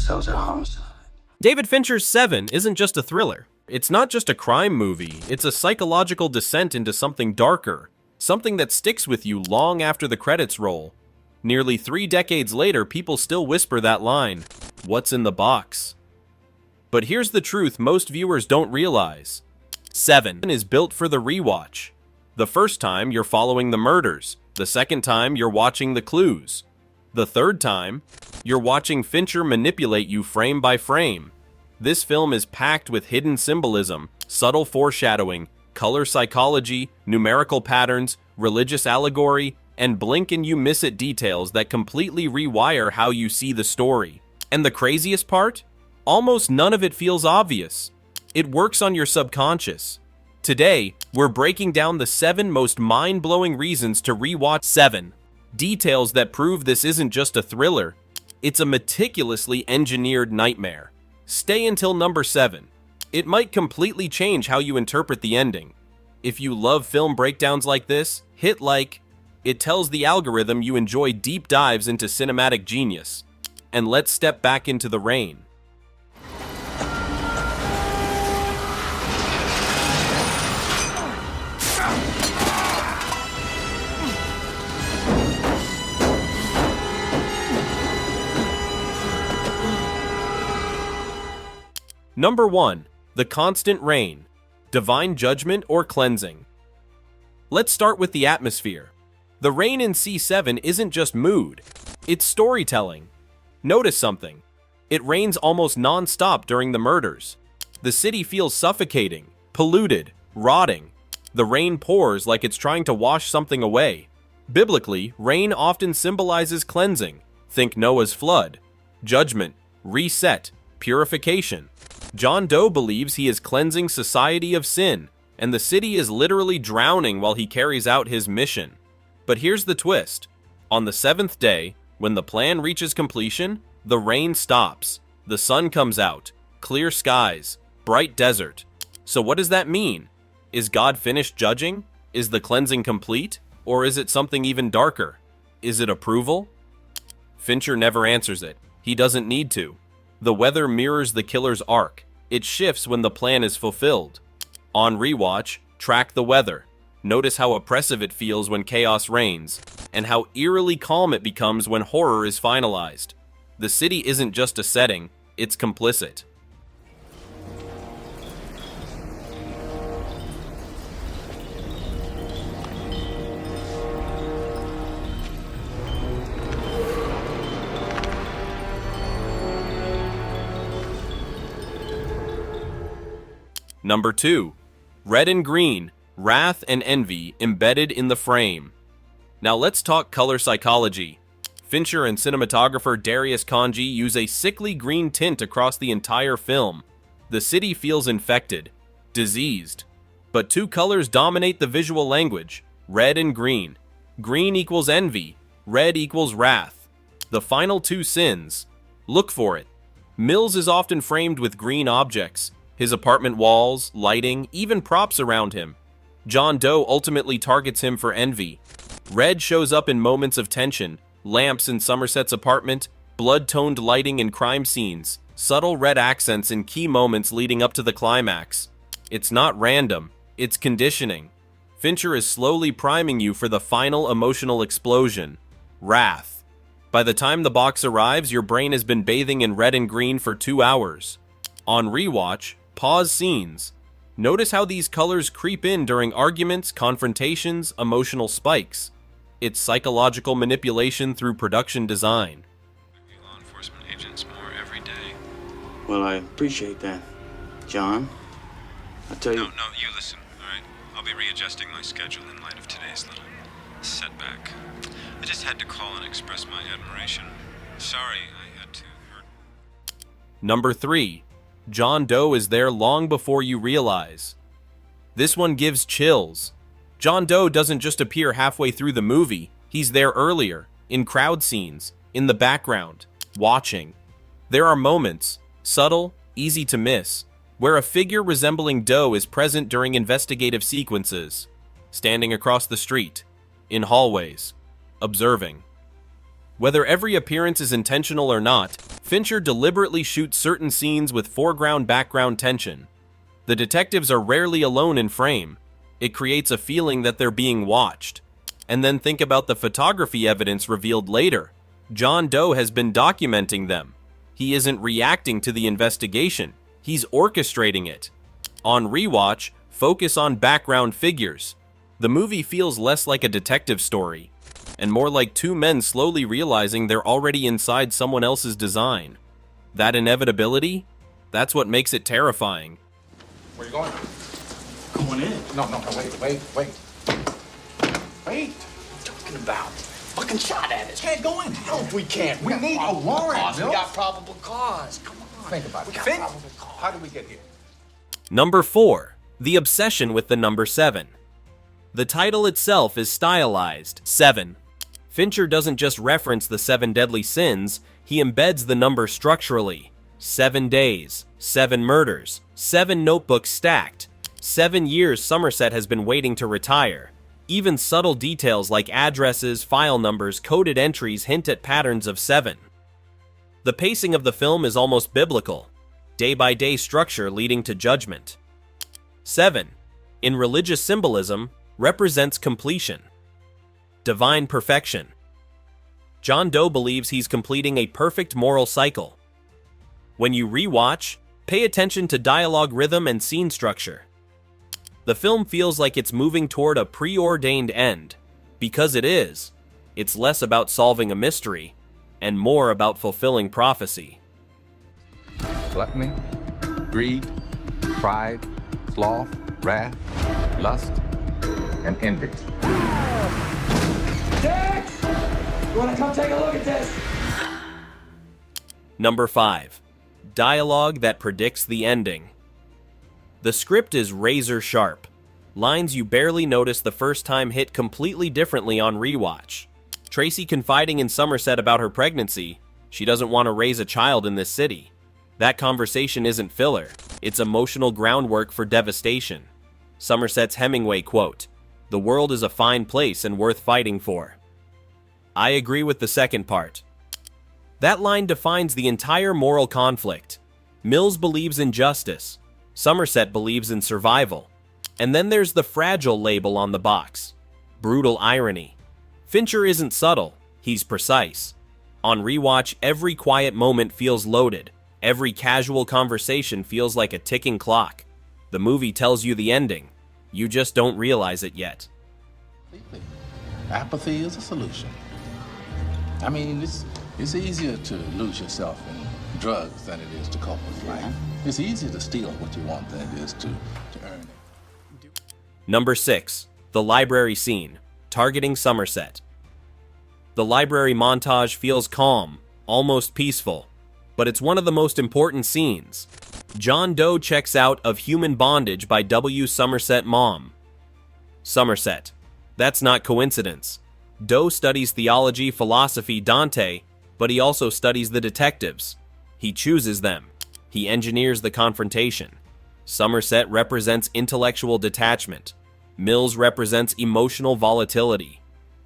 themselves at homicide. David Fincher's Se7en isn't just a thriller. It's not just a crime movie, it's a psychological descent into something darker, something that sticks with you long after the credits roll. Nearly 3 decades later, people still whisper that line, "What's in the box?" But here's the truth most viewers don't realize. Se7en is built for the rewatch. The first time, you're following the murders. The second time, you're watching the clues. The third time, you're watching Fincher manipulate you frame by frame. This film is packed with hidden symbolism, subtle foreshadowing, color psychology, numerical patterns, religious allegory, and blink and you miss it details that completely rewire how you see the story. And the craziest part? Almost none of it feels obvious. It works on your subconscious. Today, we're breaking down the 7 most mind-blowing reasons to rewatch Se7en. Details that prove this isn't just a thriller, it's a meticulously engineered nightmare. Stay until number 7. It might completely change how you interpret the ending. If you love film breakdowns like this, hit like. It tells the algorithm you enjoy deep dives into cinematic genius. And let's step back into the rain. Number 1. The constant rain. Divine judgment or cleansing? Let's start with the atmosphere. The rain in Se7en isn't just mood, it's storytelling. Notice something. It rains almost non-stop during the murders. The city feels suffocating, polluted, rotting. The rain pours like it's trying to wash something away. Biblically, rain often symbolizes cleansing. Think Noah's flood. Judgment, reset, purification. John Doe believes he is cleansing society of sin, and the city is literally drowning while he carries out his mission. But here's the twist. On the 7th day, when the plan reaches completion, the rain stops. The sun comes out. Clear skies. Bright desert. So what does that mean? Is God finished judging? Is the cleansing complete? Or is it something even darker? Is it approval? Fincher never answers it. He doesn't need to. The weather mirrors the killer's arc. It shifts when the plan is fulfilled. On rewatch, track the weather. Notice how oppressive it feels when chaos reigns, and how eerily calm it becomes when horror is finalized. The city isn't just a setting, it's complicit. Number 2. Red and green, wrath and envy embedded in the frame. Now let's talk color psychology. Fincher and cinematographer Darius Khondji use a sickly green tint across the entire film. The city feels infected, diseased. But 2 colors dominate the visual language, red and green. Green equals envy, red equals wrath. The final 2 sins. Look for it. Mills is often framed with green objects. His apartment walls, lighting, even props around him. John Doe ultimately targets him for envy. Red shows up in moments of tension, lamps in Somerset's apartment, blood-toned lighting in crime scenes, subtle red accents in key moments leading up to the climax. It's not random, it's conditioning. Fincher is slowly priming you for the final emotional explosion, wrath. By the time the box arrives, your brain has been bathing in red and green for 2 hours. On rewatch, pause scenes. Notice how these colors creep in during arguments, confrontations, emotional spikes. It's psychological manipulation through production design. Law enforcement agents more every day. Well, I appreciate that, John. I tell you... No, you listen, all right? I'll be readjusting my schedule in light of today's little setback. I just had to call and express my admiration. Sorry I had to hurt. Number 3. John Doe is there long before you realize. This one gives chills. John Doe doesn't just appear halfway through the movie, he's there earlier, in crowd scenes, in the background, watching. There are moments, subtle, easy to miss, where a figure resembling Doe is present during investigative sequences, standing across the street, in hallways, observing. Whether every appearance is intentional or not, Fincher deliberately shoots certain scenes with foreground-background tension. The detectives are rarely alone in frame. It creates a feeling that they're being watched. And then think about the photography evidence revealed later. John Doe has been documenting them. He isn't reacting to the investigation, he's orchestrating it. On Rewatch, focus on background figures. The movie feels less like a detective story, and more like two men slowly realizing they're already inside someone else's design. That inevitability? That's what makes it terrifying. Where you going? Going in. No, wait. Wait. Talking about fucking shot at us. Can't go in. No, we can't. We need a warrant, Cause. We Bill. got probable cause. Come on. Think about it. We got Think. probable cause. How did we get here? Number 4. The obsession with the number 7. The title itself is stylized, 7. Fincher doesn't just reference the 7 deadly sins, he embeds the number structurally. 7 days, 7 murders, 7 notebooks stacked, 7 years Somerset has been waiting to retire. Even subtle details like addresses, file numbers, coded entries hint at patterns of 7. The pacing of the film is almost biblical, day-by-day structure leading to judgment. 7, in religious symbolism, represents completion. Divine perfection. John Doe believes he's completing a perfect moral cycle. When you rewatch, pay attention to dialogue rhythm and scene structure. The film feels like it's moving toward a preordained end. Because it is, it's less about solving a mystery and more about fulfilling prophecy. Gluttony, greed, pride, sloth, wrath, lust, and envy. Dick! You wanna come take a look at this? Number 5. Dialogue that predicts the ending. The script is razor sharp. Lines you barely notice the first time hit completely differently on rewatch. Tracy confiding in Somerset about her pregnancy. She doesn't want to raise a child in this city. That conversation isn't filler. It's emotional groundwork for devastation. Somerset's Hemingway quote, "The world is a fine place and worth fighting for." I agree with the second part. That line defines the entire moral conflict. Mills believes in justice. Somerset believes in survival. And then there's the fragile label on the box. Brutal irony. Fincher isn't subtle, he's precise. On rewatch, every quiet moment feels loaded. Every casual conversation feels like a ticking clock. The movie tells you the ending. You just don't realize it yet. Apathy is a solution. I mean, it's easier to lose yourself in drugs than it is to cope with life. It's easier to steal what you want than it is to earn it. Number 6. The library scene, targeting Somerset. The library montage feels calm, almost peaceful, but it's one of the most important scenes. John Doe checks out Of Human Bondage by W. Somerset Maugham. Somerset. That's not coincidence. Doe studies theology, philosophy, Dante, but he also studies the detectives. He chooses them. He engineers the confrontation. Somerset represents intellectual detachment. Mills represents emotional volatility.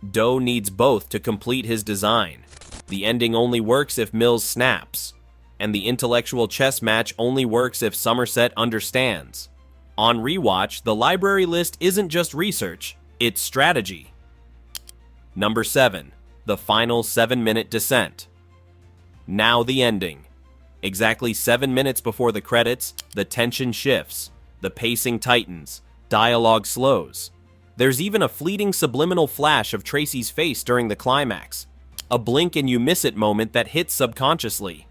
Doe needs both to complete his design. The ending only works if Mills snaps, and the intellectual chess match only works if Somerset understands. On rewatch, the library list isn't just research, it's strategy. Number 7. The final 7-minute descent. Now the ending. Exactly 7 minutes before the credits, the tension shifts, the pacing tightens, dialogue slows. There's even a fleeting subliminal flash of Tracy's face during the climax, a blink and you miss it moment that hits subconsciously.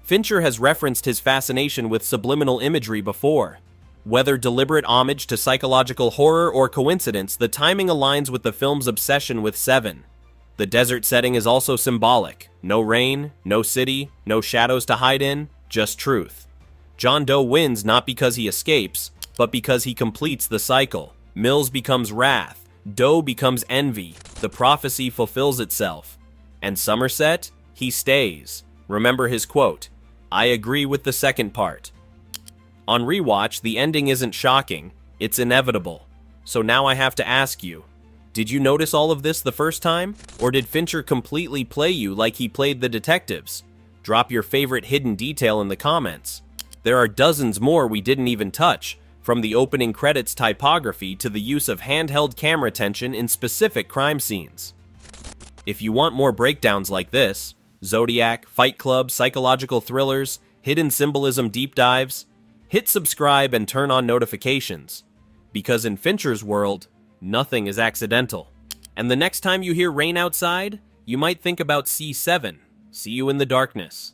Fincher has referenced his fascination with subliminal imagery before. Whether deliberate homage to psychological horror or coincidence, the timing aligns with the film's obsession with 7. The desert setting is also symbolic. No rain, no city, no shadows to hide in, just truth. John Doe wins not because he escapes, but because he completes the cycle. Mills becomes wrath, Doe becomes envy, the prophecy fulfills itself. And Somerset, he stays. Remember his quote, "I agree with the second part." On rewatch, the ending isn't shocking, it's inevitable. So now I have to ask you, Did you notice all of this the first time? Or did Fincher completely play you like he played the detectives? Drop your favorite hidden detail in the comments. There are dozens more we didn't even touch, from the opening credits typography to the use of handheld camera tension in specific crime scenes. If you want more breakdowns like this, Zodiac, Fight Club, psychological thrillers, hidden symbolism deep dives, hit subscribe and turn on notifications. Because in Fincher's world, nothing is accidental. And the next time you hear rain outside, you might think about Se7en. See you in the darkness.